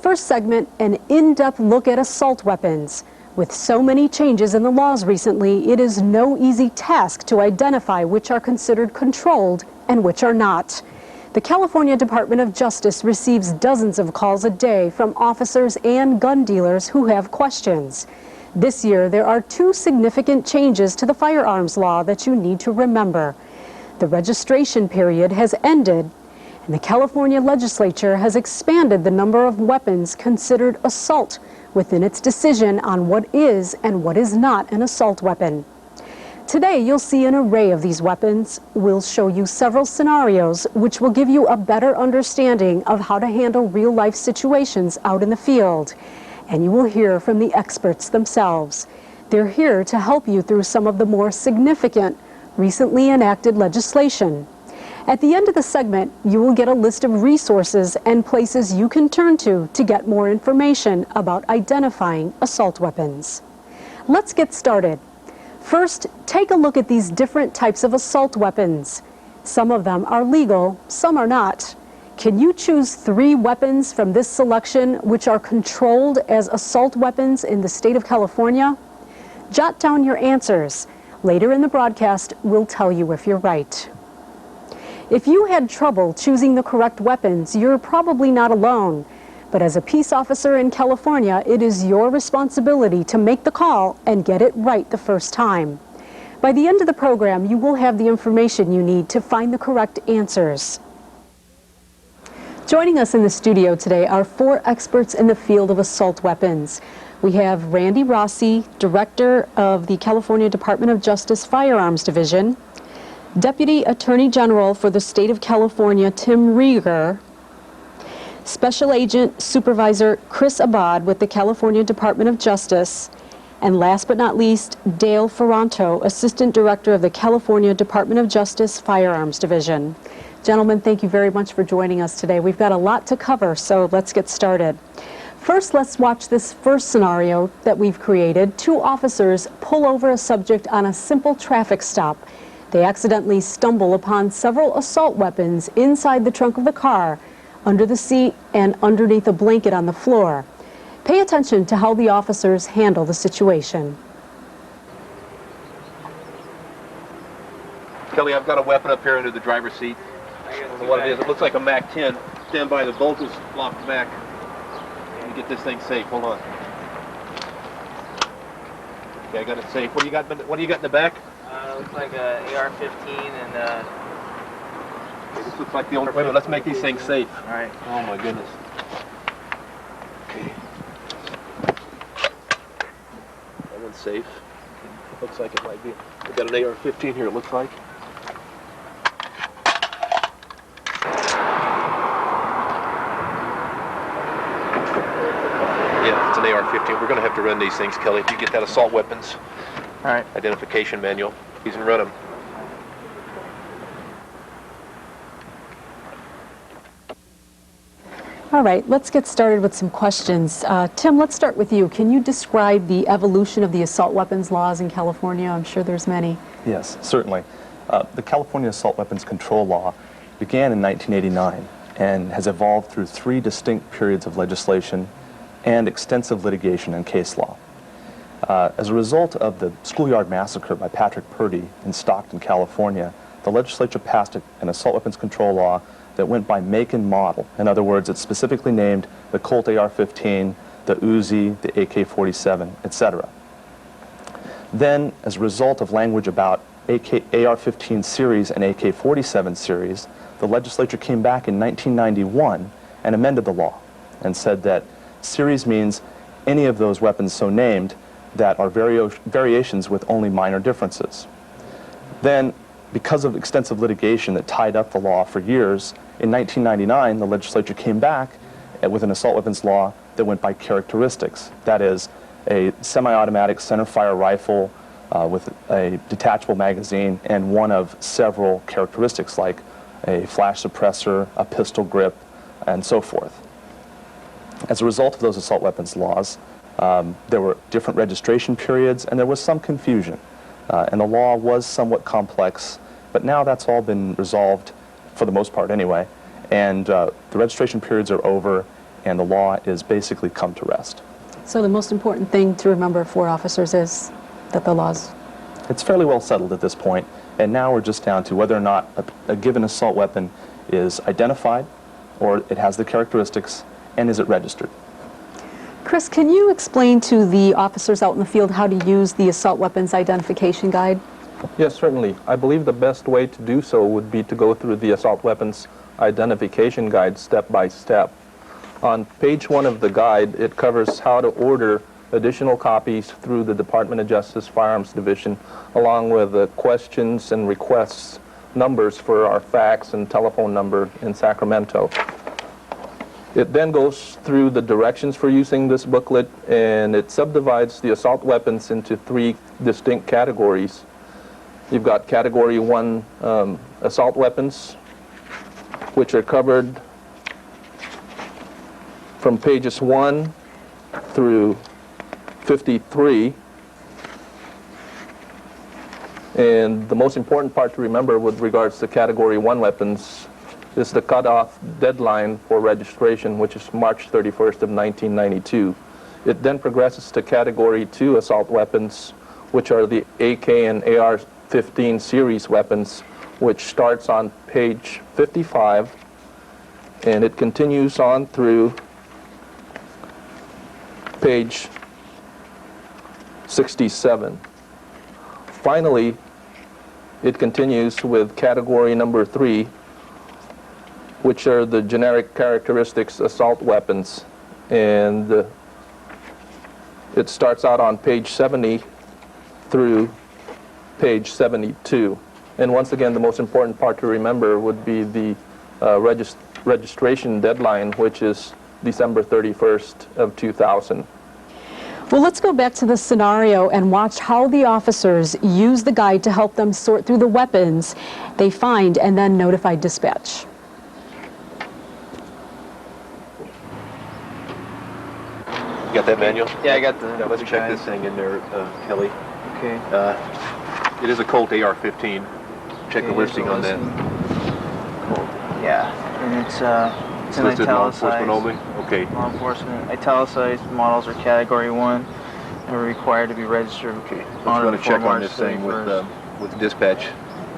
first segment, an in-depth look at assault weapons. With so many changes in the laws recently, it is no easy task to identify which are considered controlled and which are not. The California Department of Justice receives dozens of calls a day from officers and gun dealers who have questions. This year, there are two significant changes to the firearms law that you need to remember. The registration period has ended, and the California legislature has expanded the number of weapons considered assault within its decision on what is and what is not an assault weapon. Today, you'll see an array of these weapons. We'll show you several scenarios which will give you a better understanding of how to handle real-life situations out in the field. And you will hear from the experts themselves. They're here to help you through some of the more significant, recently enacted legislation. At the end of the segment, you will get a list of resources and places you can turn to get more information about identifying assault weapons. Let's get started. First, take a look at these different types of assault weapons. Some of them are legal, some are not. Can you choose 3 weapons from this selection which are controlled as assault weapons in the state of California? Jot down your answers. Later in the broadcast, we'll tell you if you're right. If you had trouble choosing the correct weapons, you're probably not alone. But as a peace officer in California, it is your responsibility to make the call and get it right the first time. By the end of the program, you will have the information you need to find the correct answers. Joining us in the studio today are 4 experts in the field of assault weapons. We have Randy Rossi, Director of the California Department of Justice Firearms Division, Deputy Attorney General for the State of California, Tim Rieger, Special Agent Supervisor Chris Abad with the California Department of Justice, and last but not least, Dale Ferranto, Assistant Director of the California Department of Justice Firearms Division. Gentlemen, thank you very much for joining us today. We've got a lot to cover, so let's get started. First, let's watch this first scenario that we've created. 2 officers pull over a subject on a simple traffic stop. They accidentally stumble upon several assault weapons inside the trunk of the car, under the seat, and underneath a blanket on the floor. Pay attention to how the officers handle the situation. Kelly, I've got a weapon up here under the driver's seat. I don't know what it is. It looks like a MAC-10. Stand by, the bolt is locked back. Let me get this thing safe. Hold on. Okay, I got it safe. What do you got in the back? Looks like a AR-15 and Okay, this looks like the old. Wait a minute, let's make these things safe. all right. Oh my goodness. Okay. That one's safe. Looks like it might be. We've got an AR-15 here, it looks like. Yeah, it's an AR-15. We're going to have to run these things, Kelly. If you get that assault weapons All right. identification manual, you can run them. All right, let's get started with some questions. Tim, let's start with you. Can you describe the evolution of the assault weapons laws in California? I'm sure there's many. Yes, certainly. The California Assault Weapons Control Law began in 1989 and has evolved through 3 distinct periods of legislation and extensive litigation and case law. As a result of the schoolyard massacre by Patrick Purdy in Stockton, California, the legislature passed an assault weapons control law that went by make and model. In other words, it specifically named the Colt AR-15, the Uzi, the AK-47, etc. Then, as a result of language about AR-15 series and AK-47 series, the legislature came back in 1991 and amended the law and said that series means any of those weapons so named that are variations with only minor differences. Then, because of extensive litigation that tied up the law for years, in 1999, the legislature came back with an assault weapons law that went by characteristics. That is, a semi-automatic center-fire rifle with a detachable magazine and one of several characteristics like a flash suppressor, a pistol grip, and so forth. As a result of those assault weapons laws, there were different registration periods and there was some confusion. And the law was somewhat complex, but now that's all been resolved, for the most part anyway, and the registration periods are over, and the law is basically come to rest. So the most important thing to remember for officers is that the laws... It's fairly well settled at this point, and now we're just down to whether or not a given assault weapon is identified, or it has the characteristics, and is it registered. Chris, can you explain to the officers out in the field how to use the Assault Weapons Identification Guide? Yes, certainly. I believe the best way to do so would be to go through the Assault Weapons Identification Guide step by step. On page 1 of the guide, it covers how to order additional copies through the Department of Justice Firearms Division, along with the questions and requests numbers for our fax and telephone number in Sacramento. It then goes through the directions for using this booklet, and it subdivides the assault weapons into 3 distinct categories. You've got Category 1 assault weapons, which are covered from pages 1 through 53. And the most important part to remember with regards to Category 1 weapons is the cutoff deadline for registration, which is March 31st of 1992. It then progresses to Category 2 assault weapons, which are the AK and AR-15 series weapons, which starts on page 55, and it continues on through page 67. Finally, it continues with category number 3, which are the generic characteristics assault weapons, and it starts out on page 70 through page 72. And once again, the most important part to remember would be the registration deadline, which is December 31st of 2000. Well, let's go back to the scenario and watch how the officers use the guide to help them sort through the weapons they find and then notify dispatch. You got that manual? Yeah, I got the. Now let's check this thing in there, Kelly. Okay. It is a Colt AR-15. Check the Okay, listing on that. Cool. Yeah, and it's in Listed law italicized. enforcement only? Okay. Law enforcement. Italicized models are Category 1 and are required to be registered. Okay. Let's on run or a check before on March this thing 31st. with dispatch.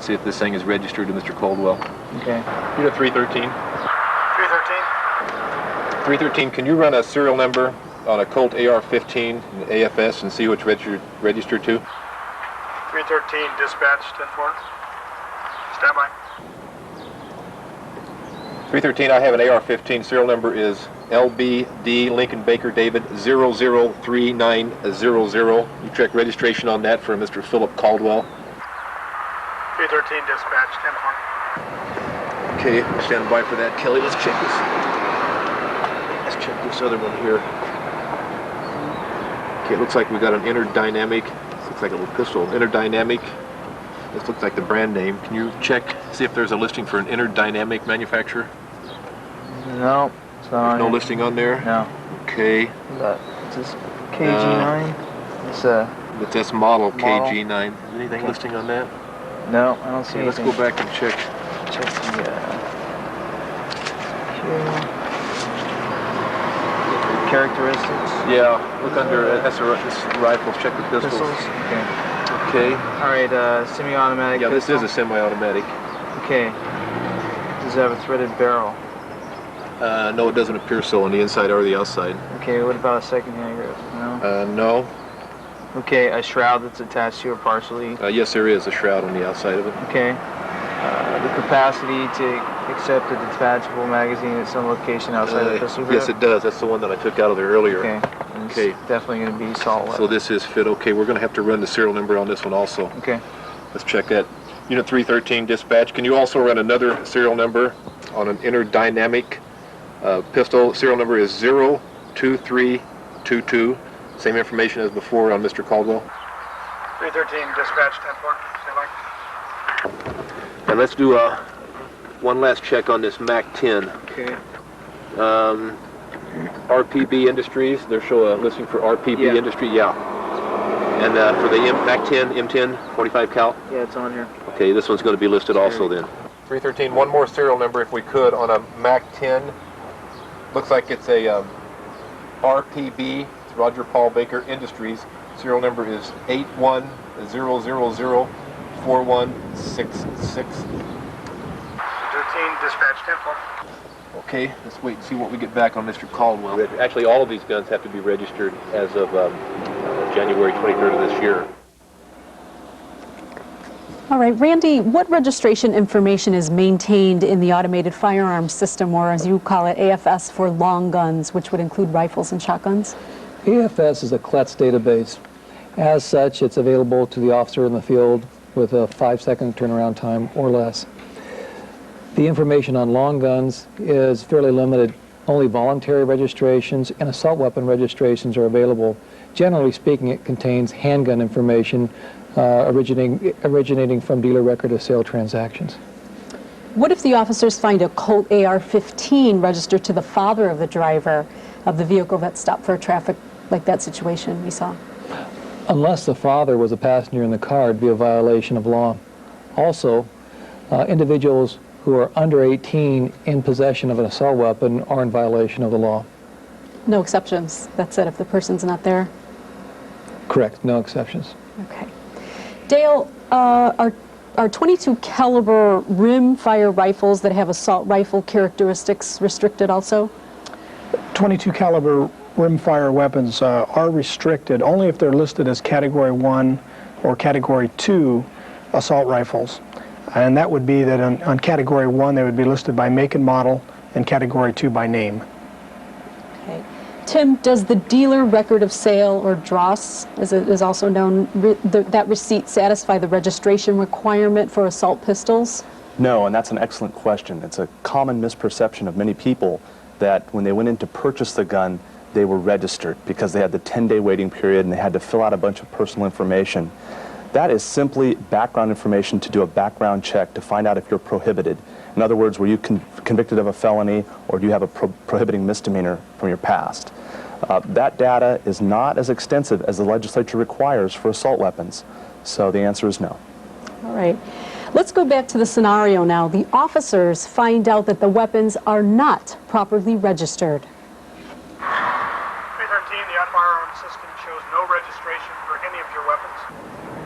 See if this thing is registered to Mr. Caldwell. Okay. Unit 313. 313. 313, can you run a serial number on a Colt AR-15 and AFS and see which registered to? 313, dispatch, 10-4. Stand by. 313, I have an AR-15. Serial number is LBD Lincoln Baker David 003900. You check registration on that for Mr. Philip Caldwell. 313, dispatch, 10-4. Okay, stand by for that, Kelly. Let's check this. Let's check this other one here. Okay, it looks like we got an interdynamic. This looks like a little pistol. Interdynamic. This looks like the brand name. Can you check, see if there's a listing for an interdynamic manufacturer? No, it's not. No listing on there? No. Okay. It's this KG9. It's But that's model Model. KG9. Anything Okay. listing on that? no, I don't see Okay, let's anything. go back and check. Check the characteristics. Yeah, look under this rifles. Check the pistols. Pistols. Okay. Okay. All right. Semi-automatic. Yeah, this pistol. is a semi-automatic. Okay. Does it have a threaded barrel? No, it doesn't appear so on the inside or the outside. Okay. What about a second-hand grip? No. No. Okay. A shroud that's attached to it partially. Yes, there is a shroud on the outside of it. Okay. The capacity to accept a detachable magazine at some location outside the pistol grip? Yes, it does. That's the one that I took out of there earlier. Okay. And it's Okay. definitely going to be assault weapon. So this is fit. Okay, we're going to have to run the serial number on this one also. Okay. Let's check that. Unit 313 dispatch. Can you also run another serial number on an interdynamic pistol? Serial number is 02322. Same information as before on Mr. Caldwell. 313, dispatch, 10-4. Stand by. And let's do one last check on this MAC-10. Okay. RPB Industries. They show a listing for RPB Yeah. Industry. Yeah. And for the MAC-10, M10, 45 cal. Yeah, it's on here. Okay, this one's going to be listed also then. 313, one more serial number if we could on a MAC-10 Looks like it's a RPB, it's Roger Paul Baker Industries. Serial number is 8100041666. 13, dispatch 10-4. Okay, let's wait and see what we get back on Mr. Caldwell. Actually, all of these guns have to be registered as of January 23rd of this year. All right, Randy, what registration information is maintained in the automated firearms system, or as you call it, AFS, for long guns, which would include rifles and shotguns? AFS is a CLETS database. As such, it's available to the officer in the field with a 5-second turnaround time or less. The information on long guns is fairly limited. Only voluntary registrations and assault weapon registrations are available. Generally speaking, it contains handgun information originating from dealer record of sale transactions. What if the officers find a Colt AR-15 registered to the father of the driver of the vehicle that stopped for a traffic like that situation we saw? Unless the father was a passenger in the car, it'd be a violation of law. Also, individuals who are under 18 in possession of an assault weapon are in violation of the law. No exceptions. That's it if the person's not there? Correct, no exceptions. Okay. Dale, are 22 caliber rim fire rifles that have assault rifle characteristics restricted also? 22 caliber rimfire weapons are restricted only if they're listed as Category 1 or Category 2 assault rifles. And that would be that on Category 1 they would be listed by make and model, and Category 2 by name. Okay. Tim, does the dealer record of sale, or DROS, as it is also known, that receipt satisfy the registration requirement for assault pistols? No, and that's an excellent question. It's a common misperception of many people that when they went in to purchase the gun, they were registered because they had the 10-day waiting period and they had to fill out a bunch of personal information. That is simply background information to do a background check to find out if you're prohibited. In other words, were you convicted of a felony, or do you have a prohibiting misdemeanor from your past? That data is not as extensive as the legislature requires for assault weapons. So the answer is no. All right. Let's go back to the scenario now. The officers find out that the weapons are not properly registered. 313, the firearm system shows no registration for any of your weapons.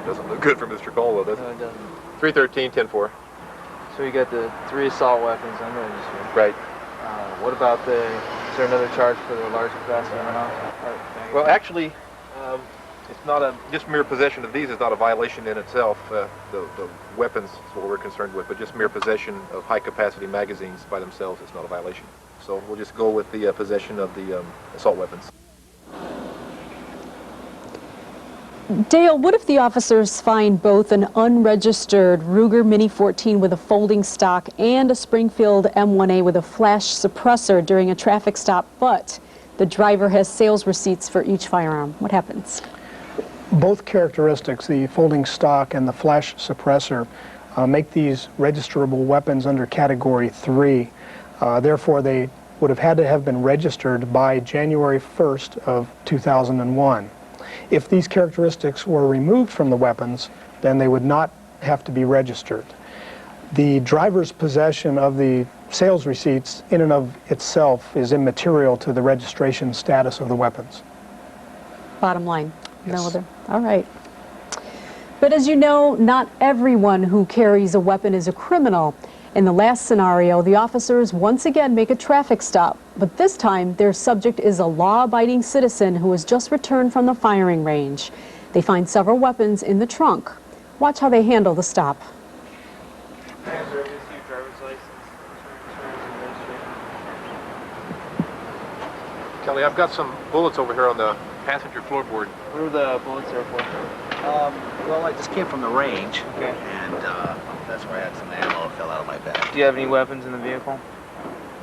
Doesn't look good for Mr. Caldwell, does it? No, it doesn't. 313, 10-4. So you got the 3 assault weapons unregistered. Right. What about is there another charge for the large capacity runoff? Well, actually, it's not just mere possession of these is not a violation in itself. The weapons is what we're concerned with, but just mere possession of high-capacity magazines by themselves is not a violation. So we'll just go with the possession of the assault weapons. Dale, what if the officers find both an unregistered Rieger Mini 14 with a folding stock and a Springfield M1A with a flash suppressor during a traffic stop, but the driver has sales receipts for each firearm? What happens? Both characteristics, the folding stock and the flash suppressor, make these registerable weapons under Category 3. Therefore, they would have had to have been registered by January 1st of 2001. If these characteristics were removed from the weapons, then they would not have to be registered. The driver's possession of the sales receipts in and of itself is immaterial to the registration status of the weapons. Bottom line, Yes. no other. All right. But as you know, not everyone who carries a weapon is a criminal. In the last scenario, the officers once again make a traffic stop, but this time their subject is a law-abiding citizen who has just returned from the firing range. They find several weapons in the trunk. Watch how they handle the stop. Kelly, I've got some bullets over here on the passenger floorboard. What are the bullets there for? Well, I just came from the range, Okay. and that's where I had some ammo fell out of my bag. Do you have any weapons in the vehicle?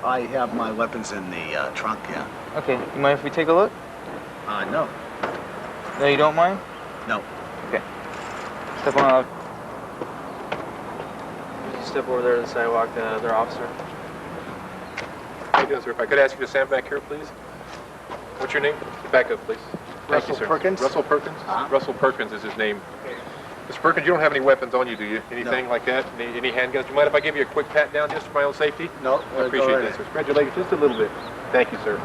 I have my weapons in the trunk, yeah. Okay. You mind if we take a look? No. No, you don't mind? No. Okay. Step on out. Step over there to the sidewalk to the other officer. How you doing, sir? If I could ask you to stand back here, please. What's your name? Back up, please. Thank you, Russell sir. Perkins. Russell Perkins? Russell Perkins is his name. Mr. Perkins, you don't have any weapons on you, do you? Anything like that? Any handguns? Do you mind if I give you a quick pat down just for my own safety? No. I appreciate that, sir. Spread your legs just a little bit. Thank you, sir.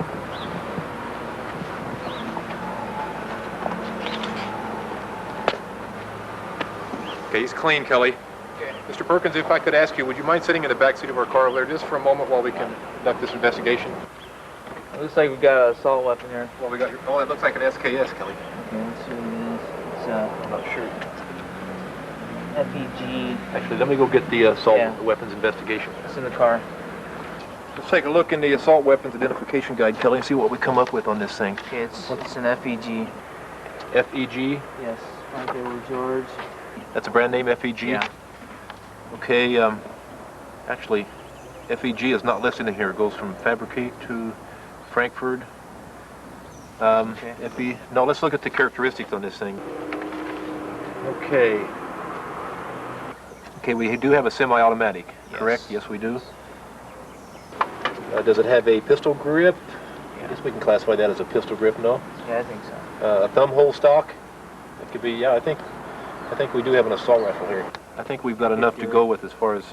Okay, he's clean, Kelly. Okay. Mr. Perkins, if I could ask you, would you mind sitting in the back seat of our car over there just for a moment while we can conduct this investigation? It looks like we got an assault weapon here. Well, we got your... Oh, it looks like an SKS, Kelly. Okay, let's see what it is. It's I'm not sure. FEG. Actually, let me go get the assault Yeah. weapons investigation. It's in the car. Let's take a look in the assault weapons identification guide, Kelly, and see what we come up with on this thing. Okay, it's an FEG. FEG? Yes. Frank Edward George. That's a brand name, FEG? Yeah. Okay, actually, FEG is not listed in here. It goes from Fabricate to Frankfurt. Okay. No, let's look at the characteristics on this thing. Okay. Okay, we do have a semi-automatic, correct? Yes, we do. Does it have a pistol grip? I guess we can classify that as a pistol grip, no? Yeah, I think so. A thumb hole stock? It could be, yeah, I think we do have an assault rifle here. I think we've got enough to go with as far as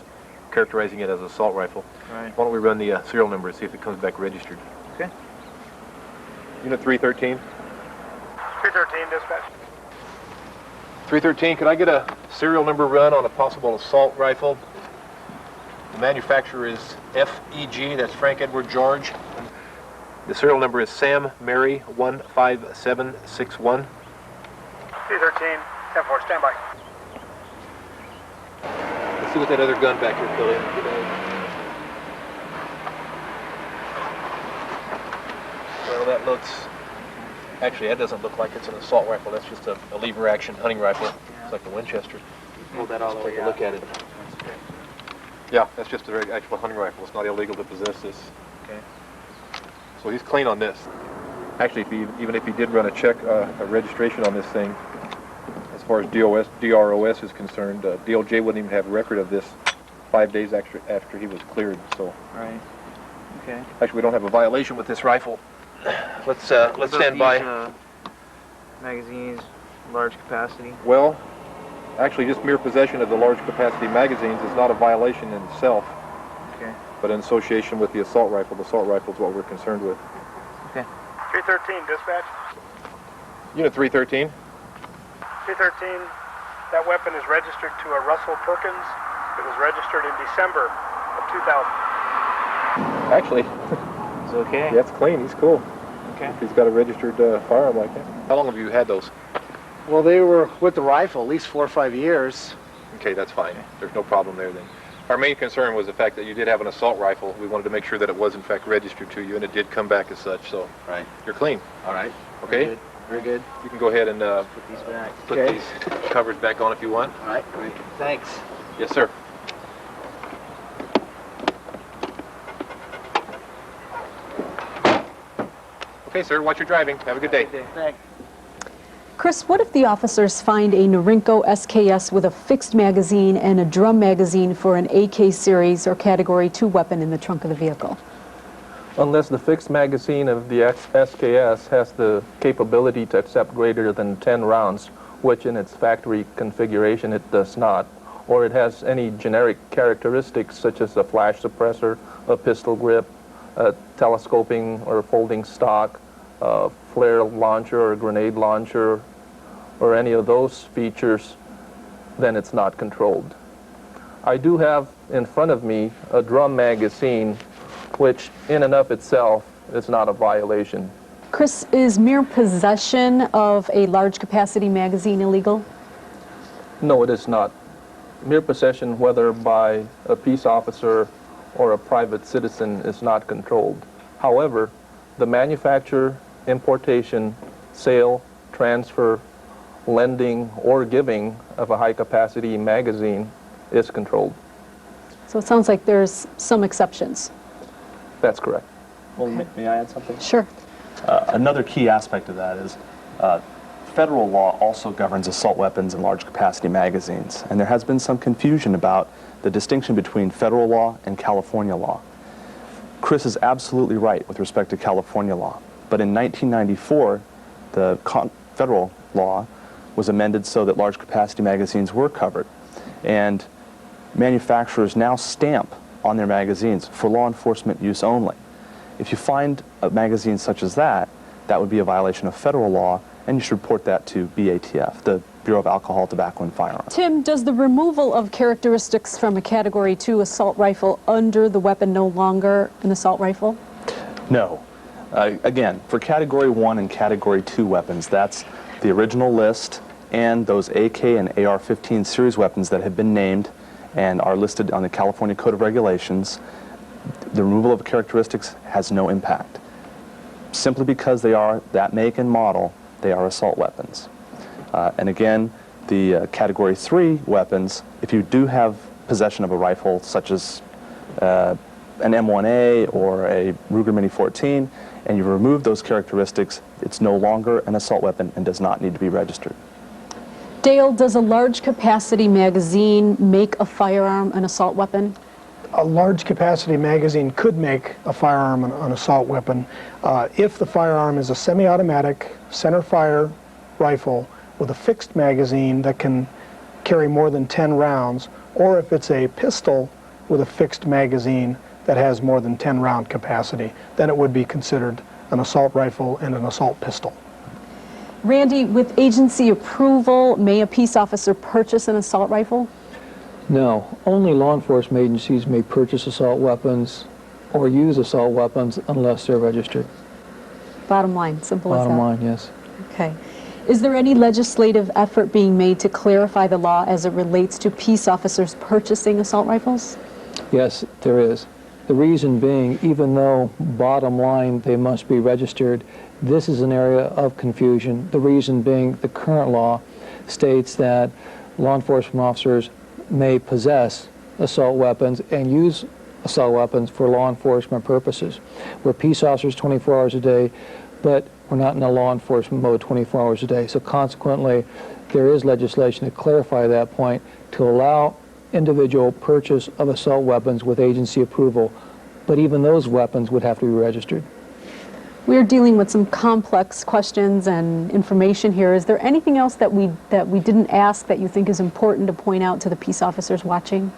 characterizing it as an assault rifle. Right. Why don't we run the serial number and see if it comes back registered. Okay. Unit 313. 313, dispatch. 313, could I get a serial number run on a possible assault rifle? The manufacturer is FEG, that's Frank Edward George. The serial number is Sam Mary 15761. 313, 10-4, stand by. Let's see what that other gun back here, Philly. Well, that looks... Actually, that doesn't look like it's an assault rifle. That's just a lever action hunting rifle. It's like the Winchester. Pull that all the way Take a out. look at it. Yeah, that's just an actual hunting rifle. It's not illegal to possess this. Okay. So he's clean on this. Actually, even if he did run a check, a registration on this thing, as far as DROS is concerned, DOJ wouldn't even have a record of this 5 days after he was cleared. So, Right. Okay. actually, we don't have a violation with this rifle. Let's stand by. Magazines, large capacity. Well, actually, just mere possession of the large capacity magazines is not a violation in itself. Okay. But in association with the assault rifle is what we're concerned with. Okay. 313, dispatch. Unit 313. 313, that weapon is registered to a Russell Perkins. It was registered in December of 2000. Actually, It's okay. yeah, it's clean. He's cool. Okay. If he's got a registered firearm like that. How long have you had those? Well, they were with the rifle at least 4 or 5 years. Okay, that's fine. There's no problem there then. Our main concern was the fact that you did have an assault rifle. We wanted to make sure that it was in fact registered to you, and it did come back as such. So Right. you're clean. All right. Okay. Very good. Very good. You can go ahead and Put these back. put Okay. these covers back on if you want. All right. Great. Thanks. Yes, sir. Okay, sir. Watch your driving. Have a good day. Thanks. Chris, what if the officers find a Norinco SKS with a fixed magazine and a drum magazine for an AK series or Category 2 weapon in the trunk of the vehicle? Unless the fixed magazine of the SKS has the capability to accept greater than 10 rounds, which in its factory configuration it does not, or it has any generic characteristics such as a flash suppressor, a pistol grip, a telescoping or folding stock, a flare launcher or grenade launcher, or any of those features, then it's not controlled. I do have in front of me a drum magazine, which in and of itself is not a violation. Chris, is mere possession of a large capacity magazine illegal? No, it is not. Mere possession, whether by a peace officer or a private citizen, is not controlled. However, the manufacture, importation, sale, transfer, lending, or giving of a high-capacity magazine is controlled. So it sounds like there's some exceptions. That's correct. Well, may I add something? Sure. Another key aspect of that is federal law also governs assault weapons and large capacity magazines, and there has been some confusion about the distinction between federal law and California law. Chris is absolutely right with respect to California law, but in 1994 the federal law was amended so that large capacity magazines were covered, and manufacturers now stamp on their magazines for law enforcement use only. If you find a magazine such as that, that would be a violation of federal law, and you should report that to BATF, the Bureau of Alcohol, Tobacco, and Firearms. Tim, does the removal of characteristics from a Category 2 assault rifle under the weapon no longer an assault rifle? No. Again, for Category 1 and Category 2 weapons, that's the original list and those AK and AR-15 series weapons that have been named and are listed on the California Code of Regulations. The removal of characteristics has no impact. Simply because they are that make and model, they are assault weapons. And again, the Category 3 weapons, if you do have possession of a rifle such as an M1A or a Rieger Mini 14, and you remove those characteristics, it's no longer an assault weapon and does not need to be registered. Dale, does a large capacity magazine make a firearm an assault weapon? A large capacity magazine could make a firearm an assault weapon if the firearm is a semi-automatic center fire rifle with a fixed magazine that can carry more than 10 rounds, or if it's a pistol with a fixed magazine that has more than 10 round capacity, then it would be considered an assault rifle and an assault pistol. Randy, with agency approval, may a peace officer purchase an assault rifle? No, only law enforcement agencies may purchase assault weapons or use assault weapons unless they're registered. Bottom line, simple as that. Bottom line, yes. Okay. Is there any legislative effort being made to clarify the law as it relates to peace officers purchasing assault rifles? Yes, there is. The reason being, even though bottom line they must be registered, this is an area of confusion. The reason being the current law states that law enforcement officers may possess assault weapons and use assault weapons for law enforcement purposes. We're peace officers 24 hours a day, but we're not in a law enforcement mode 24 hours a day. So consequently, there is legislation to clarify that point to allow individual purchase of assault weapons with agency approval, but even those weapons would have to be registered. We're dealing with some complex questions and information here. Is there anything else that we didn't ask that you think is important to point out to the peace officers watching?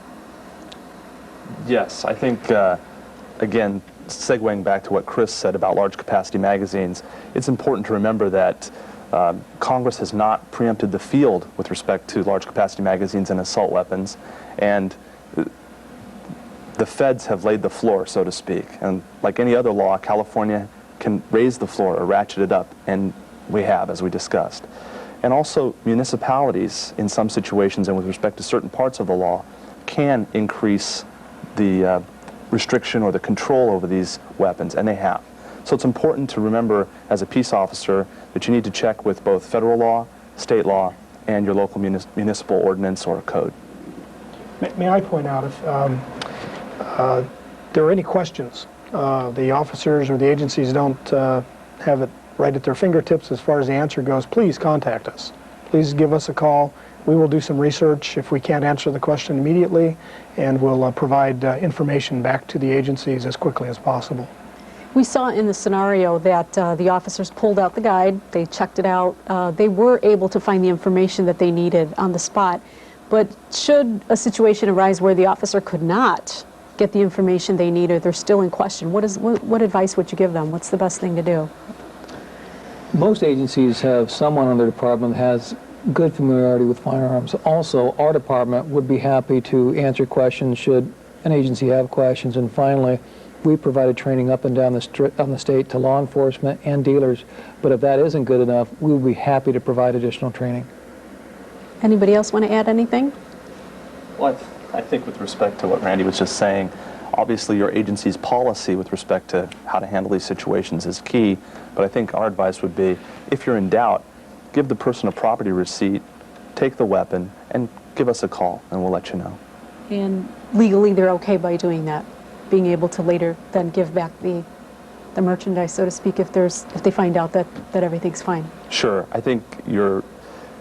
Yes, I think, again, segueing back to what Chris said about large capacity magazines, it's important to remember that Congress has not preempted the field with respect to large capacity magazines and assault weapons, and the feds have laid the floor, so to speak. And like any other law, California can raise the floor or ratchet it up, and we have, as we discussed. And also, municipalities, in some situations and with respect to certain parts of the law, can increase the restriction or the control over these weapons, and they have. So it's important to remember as a peace officer that you need to check with both federal law, state law, and your local municipal ordinance or code. May I point out, if there are any questions, the officers or the agencies don't have it right at their fingertips as far as the answer goes, please contact us. Please give us a call. We will do some research if we can't answer the question immediately, and we'll provide information back to the agencies as quickly as possible. We saw in the scenario that the officers pulled out the guide, they checked it out, they were able to find the information that they needed on the spot. But should a situation arise where the officer could not get the information they need, or they're still in question, what advice would you give them? What's the best thing to do? Most agencies have someone in their department that has good familiarity with firearms. Also, our department would be happy to answer questions should an agency have questions. And finally, we provided training up and down the state to law enforcement and dealers. But if that isn't good enough, we would be happy to provide additional training. Anybody else want to add anything? Well, I think with respect to what Randy was just saying, obviously your agency's policy with respect to how to handle these situations is key, but I think our advice would be, if you're in doubt, give the person a property receipt, take the weapon, and give us a call, and we'll let you know. And legally they're okay by doing that, being able to later then give back the merchandise, so to speak, if they find out that everything's fine. Sure. I think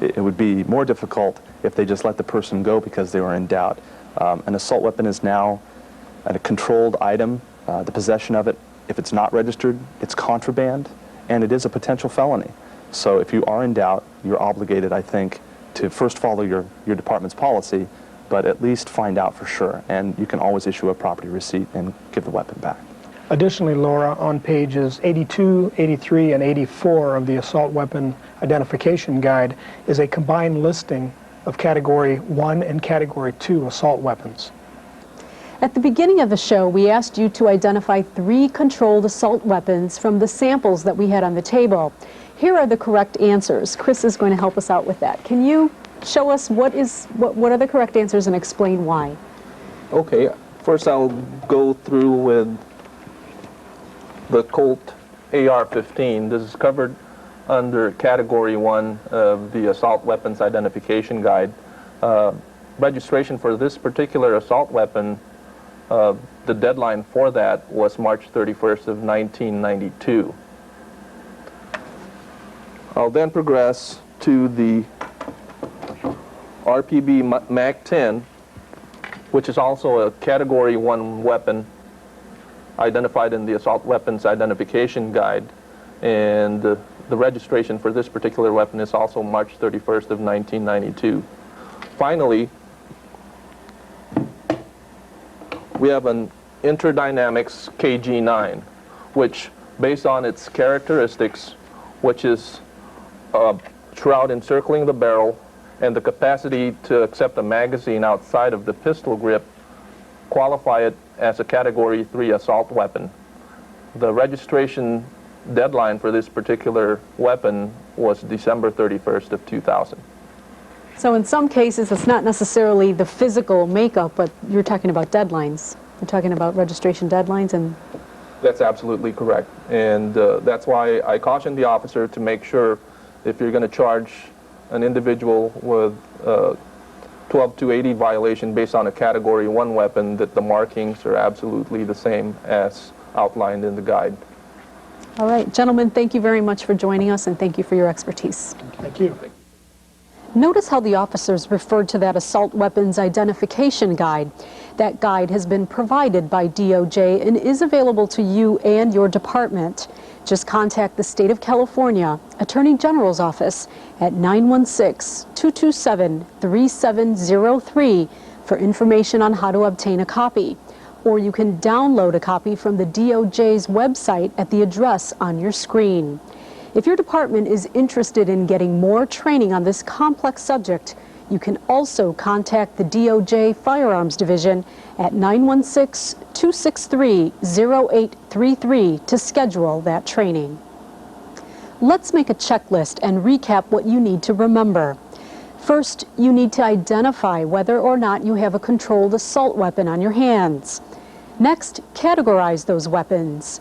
it would be more difficult if they just let the person go because they were in doubt. An assault weapon is now a controlled item. The possession of it, if it's not registered, it's contraband, and it is a potential felony. So if you are in doubt, you're obligated, I think, to first follow your department's policy, but at least find out for sure. And you can always issue a property receipt and give the weapon back. Additionally, Laura, on pages 82, 83, and 84 of the Assault Weapon Identification Guide is a combined listing of Category 1 and Category 2 assault weapons. At the beginning of the show, we asked you to identify 3 controlled assault weapons from the samples that we had on the table. Here are the correct answers. Chris is going to help us out with that. Can you show us what are the correct answers and explain why? Okay, first I'll go through with the Colt AR-15. This is covered under Category 1 of the Assault Weapons Identification Guide. Registration for this particular assault weapon, the deadline for that was March 31st of 1992. I'll then progress to the RPB Mag-10, which is also a Category 1 weapon identified in the Assault Weapons Identification Guide, and the registration for this particular weapon is also March 31st of 1992. Finally, we have an Interdynamics KG-9, which, based on its characteristics, which is a shroud encircling the barrel and the capacity to accept a magazine outside of the pistol grip, qualify it as a Category 3 assault weapon. The registration deadline for this particular weapon was December 31st of 2000. So in some cases, it's not necessarily the physical makeup, but you're talking about deadlines. You're talking about registration deadlines, and that's absolutely correct. And that's why I caution the officer to make sure, if you're going to charge an individual with 12280 violation based on a Category 1 weapon, that the markings are absolutely the same as outlined in the guide. all right, gentlemen, thank you very much for joining us, and thank you for your expertise. Thank you. Notice how the officers referred to that Assault Weapons Identification Guide. That guide has been provided by DOJ and is available to you and your department. Just contact the State of California Attorney General's Office at 916-227-3703 for information on how to obtain a copy. Or you can download a copy from the DOJ's website at the address on your screen. If your department is interested in getting more training on this complex subject, you can also contact the DOJ Firearms Division at 916-263-0833 to schedule that training. Let's make a checklist and recap what you need to remember. First, you need to identify whether or not you have a controlled assault weapon on your hands. Next, categorize those weapons.